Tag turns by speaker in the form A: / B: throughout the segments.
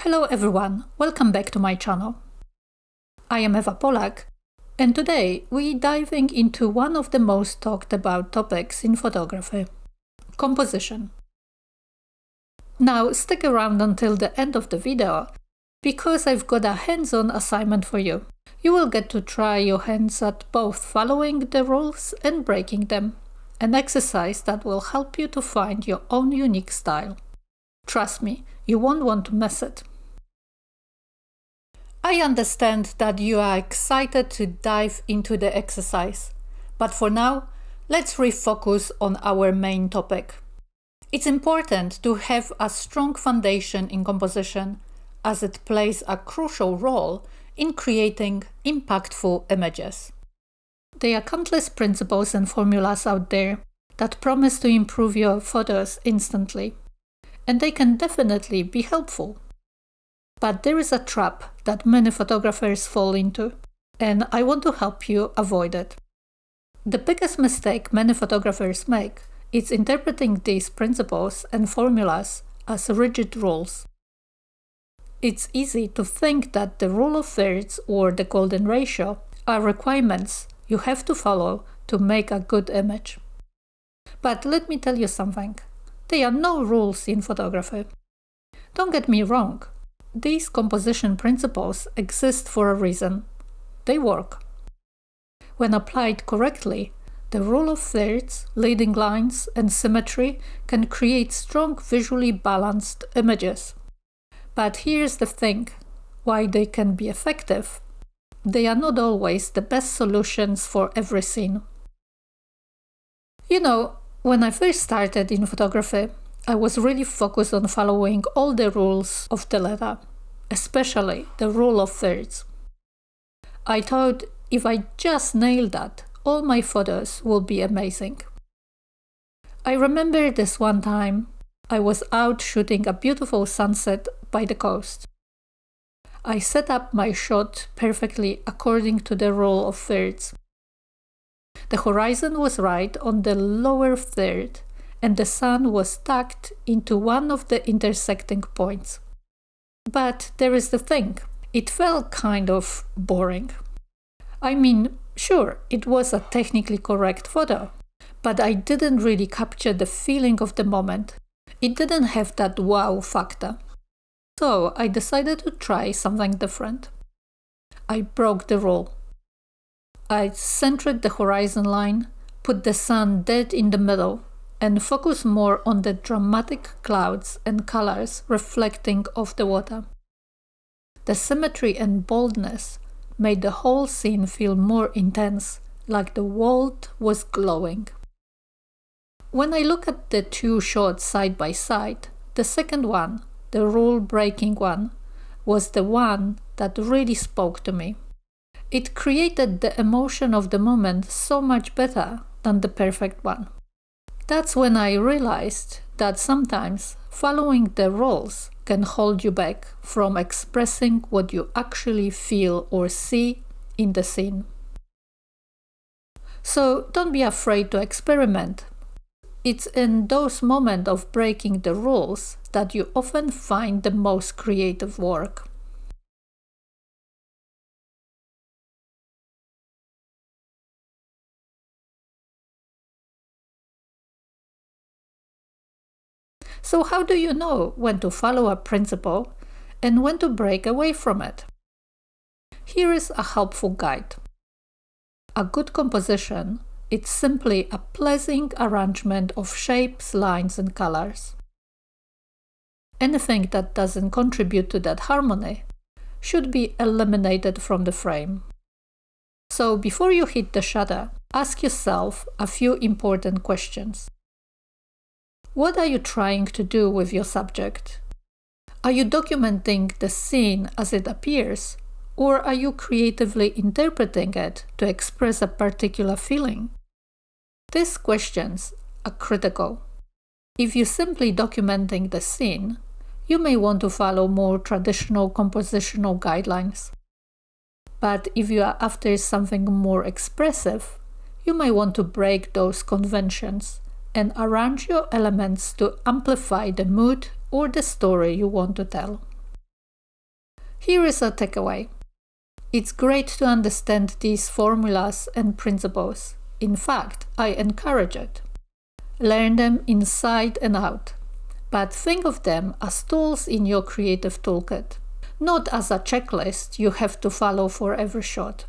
A: Hello everyone, welcome back to my channel. I am Polak, and today we're diving into one of the most talked about topics in photography: composition. Now stick around until the end of the video, because I've got a hands-on assignment for you. You will get to try your hands at both following the rules and breaking them, an exercise that will help you to find your own unique style. Trust me, you won't want to miss it. I understand that you are excited to dive into the exercise, but for now, let's refocus on our main topic. It's important to have a strong foundation in composition, as it plays a crucial role in creating impactful images. There are countless principles and formulas out there that promise to improve your photos instantly, and they can definitely be helpful. But there is a trap that many photographers fall into, and I want to help you avoid it. The biggest mistake many photographers make is interpreting these principles and formulas as rigid rules. It's easy to think that the rule of thirds or the golden ratio are requirements you have to follow to make a good image. But let me tell you something. There are no rules in photography. Don't get me wrong. These composition principles exist for a reason. They work. When applied correctly, the rule of thirds, leading lines, and symmetry can create strong, visually balanced images. But here's the thing: why they can be effective, they are not always the best solutions for every scene. You know, when I first started in photography, I was really focused on following all the rules of the letter, especially the rule of thirds. I thought if I just nailed that, all my photos will be amazing. I remember this one time I was out shooting a beautiful sunset by the coast. I set up my shot perfectly according to the rule of thirds. The horizon was right on the lower third, and the sun was tucked into one of the intersecting points. But there is the thing, it felt kind of boring. I mean, sure, it was a technically correct photo, but I didn't really capture the feeling of the moment. It didn't have that wow factor. So I decided to try something different. I broke the rule. I centered the horizon line, put the sun dead in the middle, and focused more on the dramatic clouds and colors reflecting off the water. The symmetry and boldness made the whole scene feel more intense, like the world was glowing. When I look at the two shots side by side, the second one, the rule-breaking one, was the one that really spoke to me. It created the emotion of the moment so much better than the perfect one. That's when I realized that sometimes following the rules can hold you back from expressing what you actually feel or see in the scene. So don't be afraid to experiment. It's in those moments of breaking the rules that you often find the most creative work. So how do you know when to follow a principle and when to break away from it? Here is a helpful guide. A good composition is simply a pleasing arrangement of shapes, lines, and colors. Anything that doesn't contribute to that harmony should be eliminated from the frame. So before you hit the shutter, ask yourself a few important questions. What are you trying to do with your subject? Are you documenting the scene as it appears, or are you creatively interpreting it to express a particular feeling? These questions are critical. If you're simply documenting the scene, you may want to follow more traditional compositional guidelines. But if you are after something more expressive, you may want to break those conventions and arrange your elements to amplify the mood or the story you want to tell. Here is a takeaway. It's great to understand these formulas and principles. In fact, I encourage it. Learn them inside and out, but think of them as tools in your creative toolkit, not as a checklist you have to follow for every shot.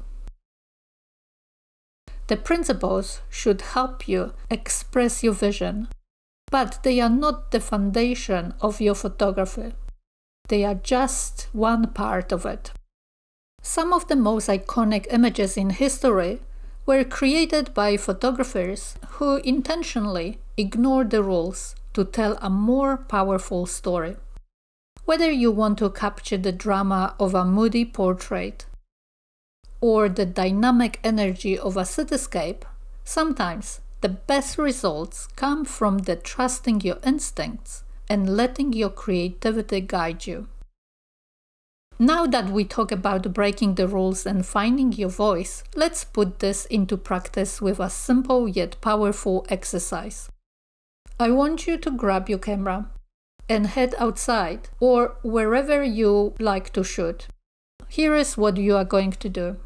A: The principles should help you express your vision, but they are not the foundation of your photography. They are just one part of it. Some of the most iconic images in history were created by photographers who intentionally ignored the rules to tell a more powerful story. Whether you want to capture the drama of a moody portrait or the dynamic energy of a cityscape, sometimes the best results come from the trusting your instincts and letting your creativity guide you. Now that we talk about breaking the rules and finding your voice, let's put this into practice with a simple yet powerful exercise. I want you to grab your camera and head outside or wherever you like to shoot. Here is what you are going to do.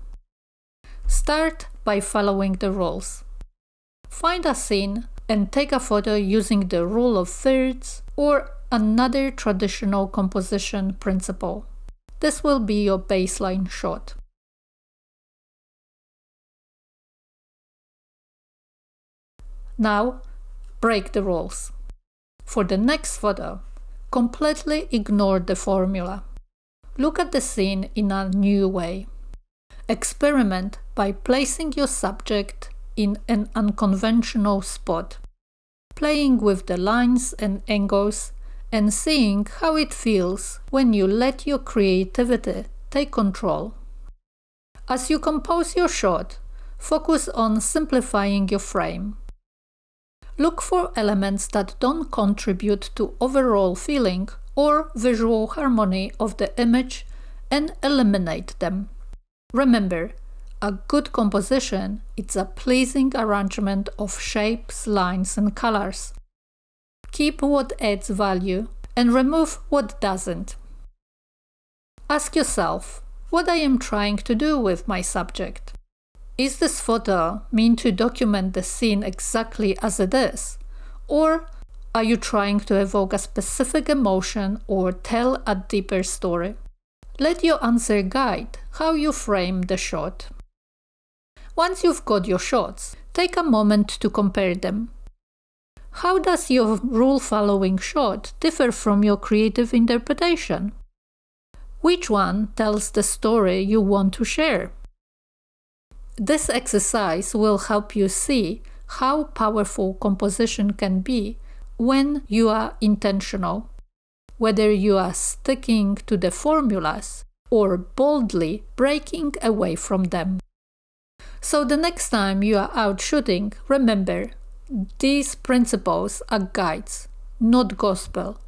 A: Start by following the rules. Find a scene and take a photo using the rule of thirds or another traditional composition principle. This will be your baseline shot. Now, break the rules. For the next photo, completely ignore the formula. Look at the scene in a new way. Experiment by placing your subject in an unconventional spot, playing with the lines and angles, and seeing how it feels when you let your creativity take control. As you compose your shot, focus on simplifying your frame. Look for elements that don't contribute to overall feeling or visual harmony of the image and eliminate them. Remember, a good composition is a pleasing arrangement of shapes, lines, and colors. Keep what adds value and remove what doesn't. Ask yourself, what I am trying to do with my subject. Is this photo meant to document the scene exactly as it is? Or are you trying to evoke a specific emotion or tell a deeper story? Let your answer guide how you frame the shot. Once you've got your shots, take a moment to compare them. How does your rule-following shot differ from your creative interpretation? Which one tells the story you want to share? This exercise will help you see how powerful composition can be when you are intentional, whether you are sticking to the formulas or boldly breaking away from them. So the next time you are out shooting, remember, these principles are guides, not gospel.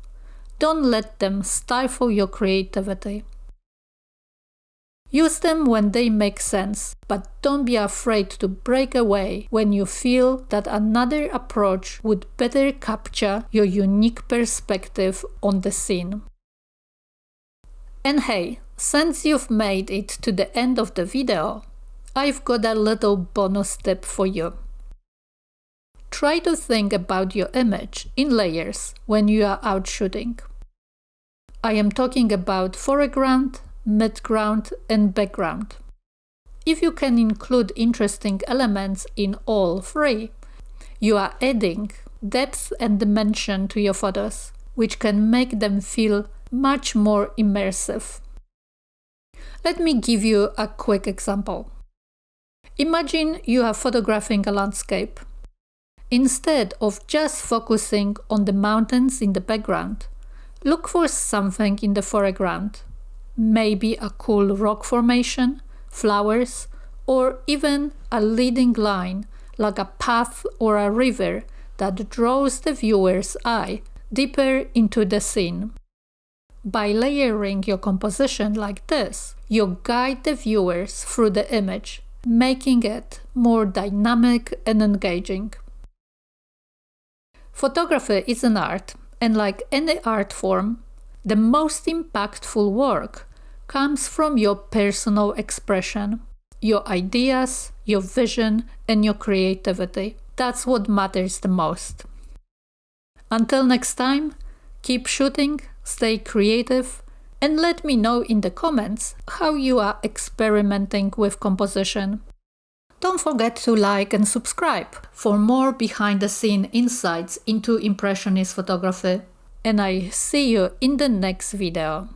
A: Don't let them stifle your creativity. Use them when they make sense, but don't be afraid to break away when you feel that another approach would better capture your unique perspective on the scene. And hey, since you've made it to the end of the video, I've got a little bonus tip for you. Try to think about your image in layers when you are out shooting. I am talking about foreground, midground, and background. If you can include interesting elements in all three, you are adding depth and dimension to your photos, which can make them feel much more immersive. Let me give you a quick example. Imagine you are photographing a landscape. Instead of just focusing on the mountains in the background, look for something in the foreground. Maybe a cool rock formation, flowers, or even a leading line like a path or a river that draws the viewer's eye deeper into the scene. By layering your composition like this, you guide the viewers through the image, making it more dynamic and engaging. Photography is an art, and like any art form, the most impactful work comes from your personal expression, your ideas, your vision, and your creativity. That's what matters the most. Until next time, keep shooting, stay creative, and let me know in the comments how you are experimenting with composition. Don't forget to like and subscribe for more behind-the-scene insights into Impressionist photography. And I see you in the next video.